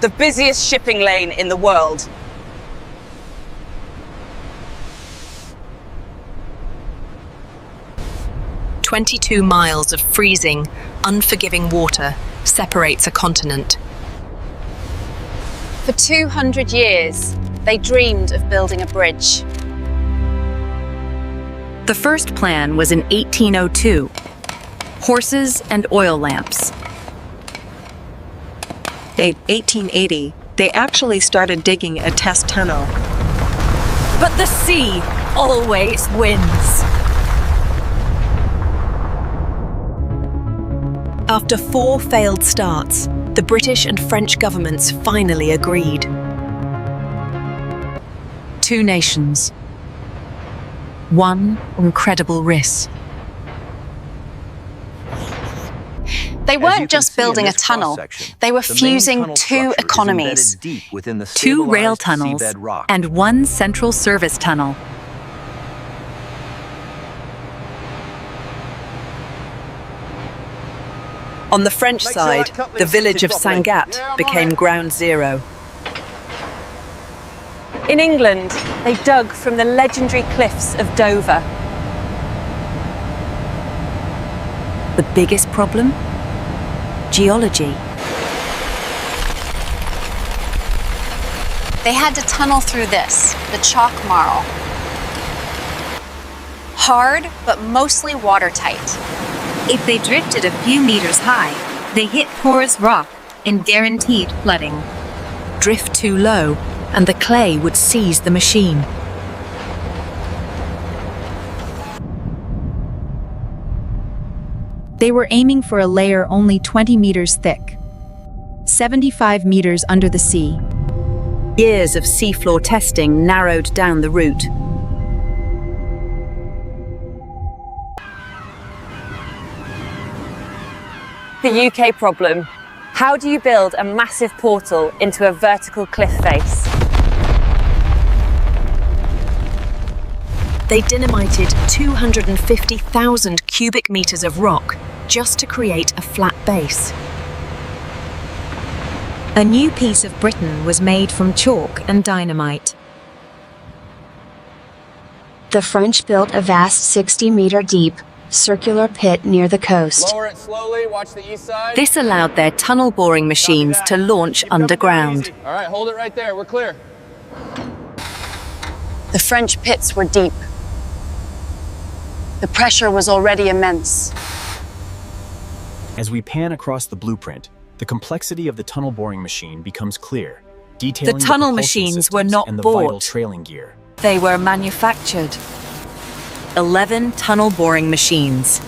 the busiest shipping lane in the world. "22 miles of freezing, unforgiving water separates a continent." For 200 years, they dreamed of building a bridge. The first plan was in 1802. Horses and oil lamps. In 1880, they actually started digging a test tunnel. But the sea always wins. After 4 failed starts, the British and French governments finally agreed. 2 nations. 1 incredible risk. They weren't just building a tunnel, they were fusing 2 economies. 2 rail tunnels and 1 central service tunnel. On the French side, the village of Sangatte became ground zero. In England, they dug from the legendary cliffs of Dover. The biggest problem? Geology. They had to tunnel through this, the chalk marl. Hard, but mostly watertight. If they drifted a few meters high, they hit porous rock and guaranteed flooding. Drift too low, and the clay would seize the machine. They were aiming for a layer only 20 meters thick, 75 meters under the sea. Years of seafloor testing narrowed down the route. The UK problem. How do you build a massive portal into a vertical cliff face? They dynamited 250,000 cubic meters of rock just to create a flat base. A new piece of Britain was made from chalk and dynamite. The French built a vast 60-meter-deep, circular pit near the coast. Lower it slowly, watch the east side. This allowed their tunnel boring machines to launch underground. All right, hold it right there, we're clear. The French pits were deep. The pressure was already immense. As we pan across the blueprint, the complexity of the tunnel boring machine becomes clear, detailing The tunnel propulsion machines were systems not and the vital bought. trailing gear. They were manufactured. 11 tunnel boring machines,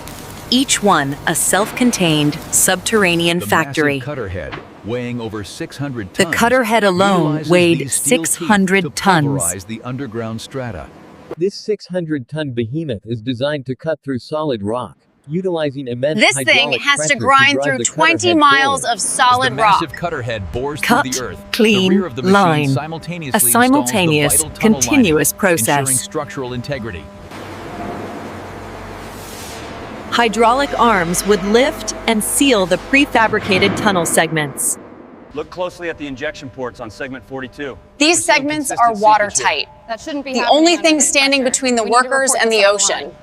each one a self-contained subterranean factory. The cutter head, weighing over 600 The tons, cutter head alone utilizes weighed these steel teeth 600 to tons. pulverize the underground strata. This 600-ton behemoth is designed to cut through solid rock, utilizing immense This thing hydraulic has to pressure grind drive through the cutter 20 head miles forward. of solid As the rock. massive cutter head bores Cut, through the earth, clean, the rear of the machine line. simultaneously A simultaneous, installs the vital tunnel continuous lining, process. ensuring structural integrity. Hydraulic arms would lift and seal the prefabricated tunnel segments. Look closely at the injection ports on segment 42. These segments are watertight. That shouldn't be The happening only under thing this standing pressure. between the We need to workers report and this the online. ocean.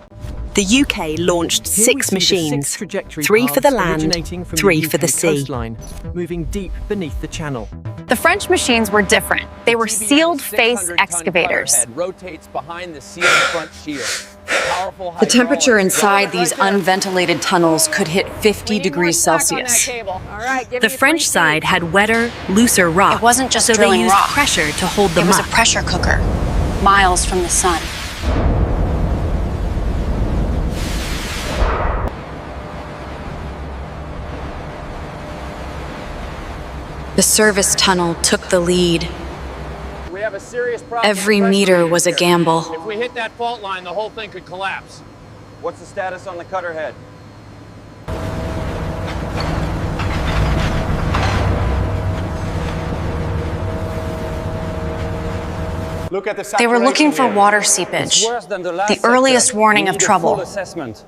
The UK launched 6 machines, 3 for the land, 3 for the sea. Coastline, moving deep beneath the channel. The French machines were different. They were sealed face excavators. Rotates behind the sealed front shear. Powerful The temperature hydraulics. inside these unventilated tunnels could hit 50 degrees Celsius. The French side had wetter, looser rock, It wasn't just so they drilling used rock. pressure to hold It them was up. a pressure cooker, miles from the sun. The service tunnel took the lead. We have a serious problem. Every meter was a gamble. If we hit that fault line, the whole thing could collapse. What's the status on the cutter head? Look at the They were looking for saturation water here. seepage, It's worse than the last the sector. earliest warning We of need a trouble. full assessment.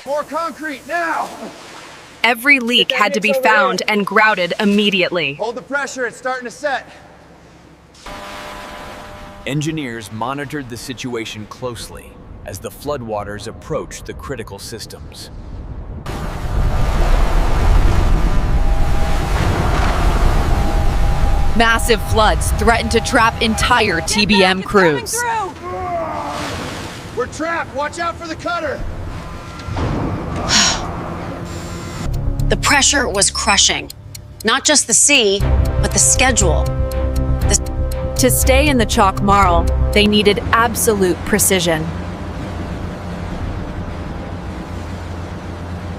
More concrete now! Every leak had to be found and grouted immediately. Hold the pressure, it's starting to set. Engineers monitored the situation closely as the floodwaters approached the critical systems. Massive floods threatened to trap entire TBM crews. We're trapped, watch out for the cutter. The pressure was crushing. Not just the sea, but the schedule. To stay in the chalk marl, they needed absolute precision.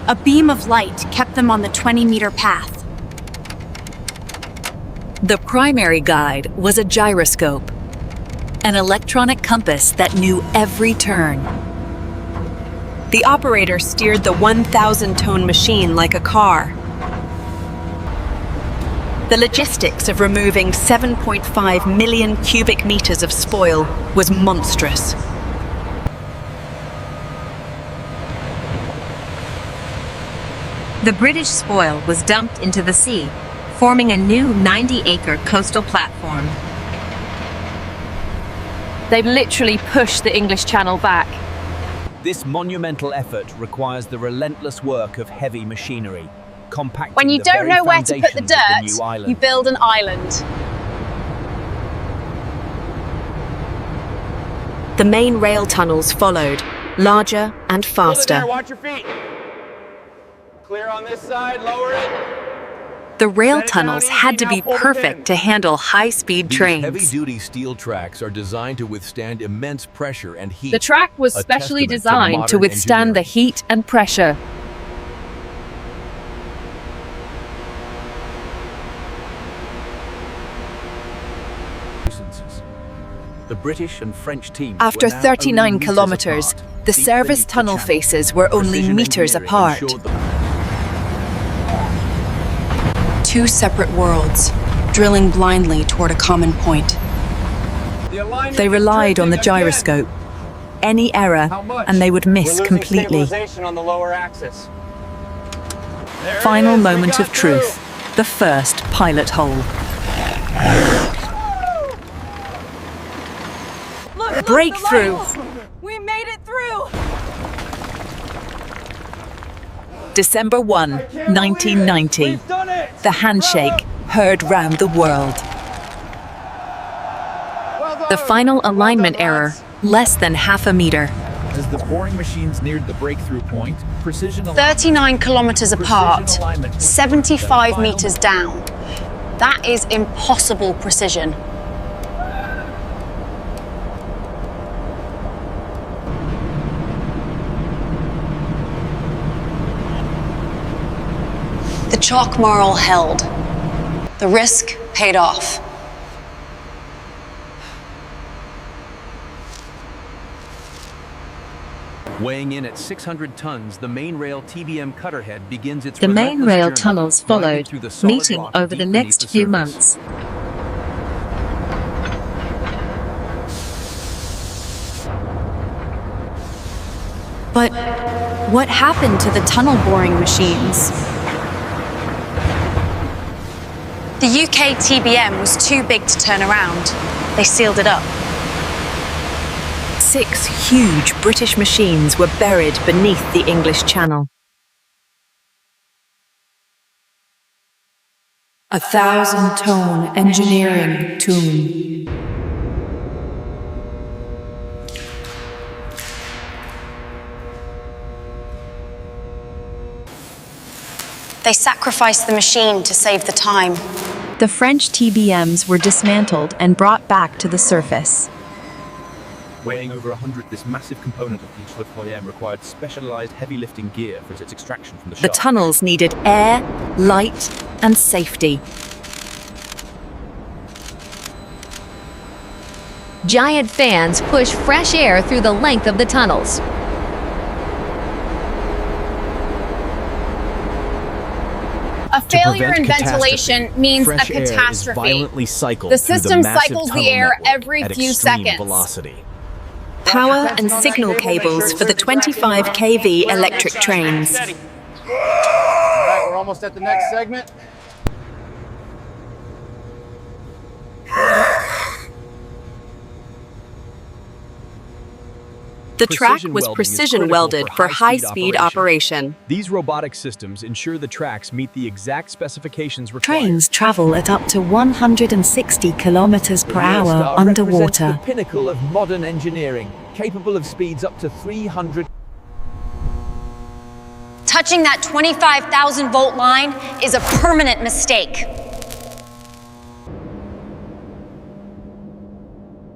A beam of light kept them on the 20-meter path. The primary guide was a gyroscope, an electronic compass that knew every turn. The operator steered the 1,000-ton machine like a car. The logistics of removing 7.5 million cubic meters of spoil was monstrous. The British spoil was dumped into the sea, forming a new 90-acre coastal platform. They literally pushed the English Channel back. This monumental effort requires the relentless work of heavy machinery, compacting When you the don't very know where to put the foundations of new dirt, island. you build an island. The main rail tunnels followed, larger and Hold it faster. there, watch your feet. Clear on this side, lower it. The rail Set it down tunnels easy, had to now be pull the perfect pin. to handle high-speed These trains. heavy-duty steel tracks are designed to withstand immense pressure and heat. The track was a specially testament designed to modern withstand the engineering. heat and pressure. The British and French teams After were now 39 only meters kilometers, apart, the deep service beneath the tunnel channel. faces were only Precision meters engineering apart. ensured the Two separate worlds, drilling blindly toward a common point. The alignment They is relied on the drifting again. gyroscope. Any error, How much? and they would We're miss losing completely. stabilization on the lower axis. There it Final is, we moment got of truth. The first pilot hole. Breakthrough! We made it through! December 1, 1990. We've done it! The Handshake heard round the world. Well done. The final alignment Well done, error, lads. less than half a meter. As the boring machines neared the breakthrough point, precision 39 kilometers apart, Precision alignment. 75 meters down. That is impossible precision. The chalk marl held. The risk paid off. Weighing in at 600 tons, the main rail TBM cutterhead begins its The main relentless rail journey, tunnels grinding followed, through the solid meeting rock over the deep beneath next the few surface. months. But what happened to the tunnel boring machines? The UK TBM was too big to turn around. They sealed it up. 6 huge British machines were buried beneath the English Channel. 1,000-ton engineering tomb. They sacrificed the machine to save the time. The French TBMs were dismantled and brought back to the surface. Weighing over 100, this massive component of each TBM required specialized heavy lifting gear for its extraction from the The shaft. tunnels needed air, light, and safety. Giant fans push fresh air through the length of the tunnels. A failure prevent in ventilation means Fresh a air is catastrophe. violently cycled The through system massive cycles the tunnel air network every at few extreme seconds. velocity. Power and signal cables for the 25 kV electric trains. All right, almost at the next segment. The track was precision welded for high-speed operation. These robotic systems ensure the tracks meet the exact specifications required. Trains travel at up to 160 kilometers per hour Represents underwater. the pinnacle of modern engineering, capable of speeds up to 300. Touching that 25,000 volt line is a permanent mistake.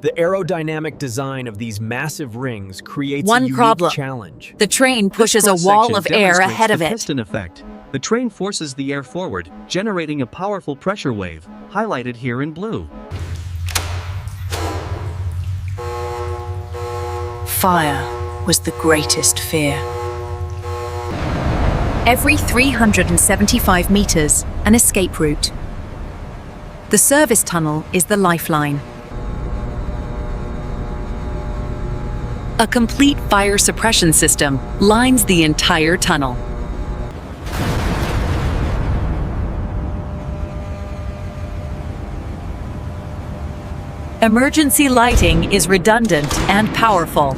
The aerodynamic design of these massive rings creates a One unique problem. challenge. The train pushes a wall of air ahead of it. Piston effect. The train forces the air forward, generating a powerful pressure wave, highlighted here in blue. Fire was the greatest fear. Every 375 meters, an escape route. The service tunnel is the lifeline. A complete fire suppression system lines the entire tunnel. Emergency lighting is redundant and powerful.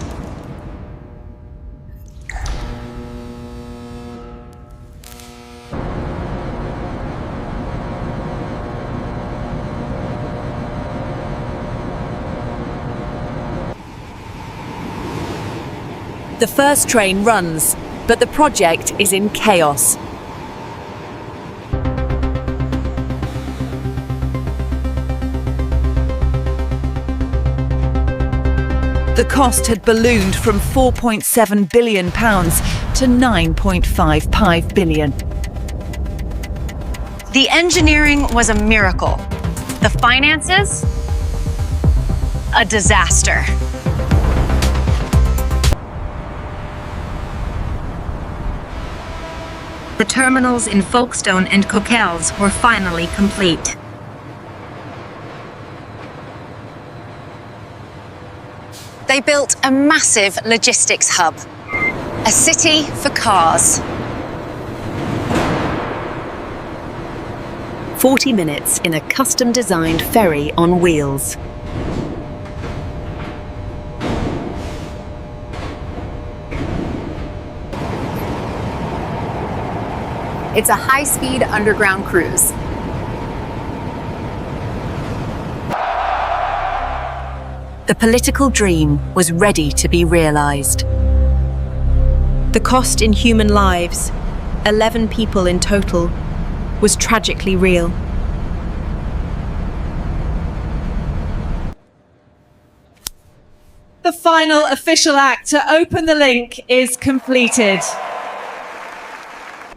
The first train runs, but the project is in chaos. The cost had ballooned from £4.7 billion to £9.55 billion. The engineering was a miracle. The finances? A disaster. The terminals in Folkestone and Coquelles were finally complete. They built a massive logistics hub, a city for cars. 40 minutes in a custom-designed ferry on wheels. It's a high-speed underground cruise. The political dream was ready to be realized. The cost in human lives, 11 people in total, was tragically real. The final official act to open the link is completed.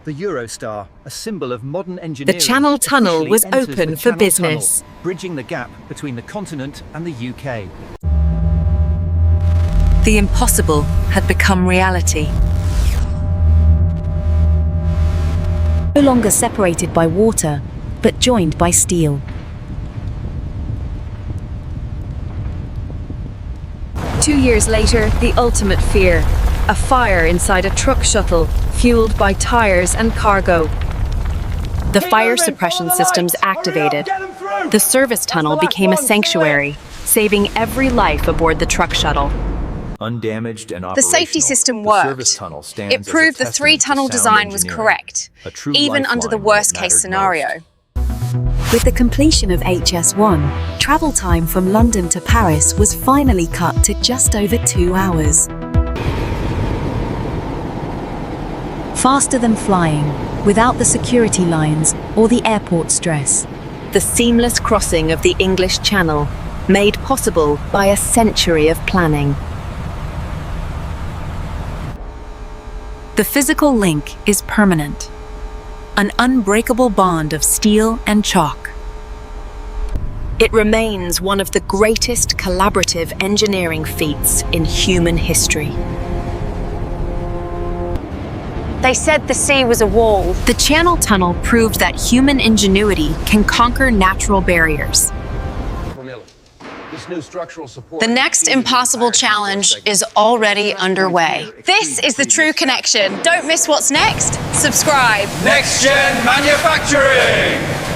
The Eurostar, a symbol of modern engineering. The Channel Tunnel officially was enters open the for Channel business. Tunnel, bridging the gap between the continent and the UK. The impossible had become reality. No longer separated by water, but joined by steel. Two years later, the ultimate fear. A fire inside a truck shuttle, fueled by tires and cargo. The fire suppression systems activated. The service tunnel became a sanctuary, saving every life aboard the truck shuttle. Undamaged and The operational, safety system the worked. service tunnel stands It as a proved the testament to three-tunnel sound design was engineering, correct, a true even under the lifeline when it worst-case mattered scenario. most. With the completion of HS1, travel time from London to Paris was finally cut to just over 2 hours. Faster than flying, without the security lines or the airport stress. The seamless crossing of the English Channel, made possible by a century of planning. The physical link is permanent, an unbreakable bond of steel and chalk. It remains one of the greatest collaborative engineering feats in human history. They said the sea was a wall. The Channel Tunnel proved that human ingenuity can conquer natural barriers. This This new structural support. The next impossible challenge is already underway. This is the true connection. Don't miss what's next. Subscribe. Next Gen Manufacturing!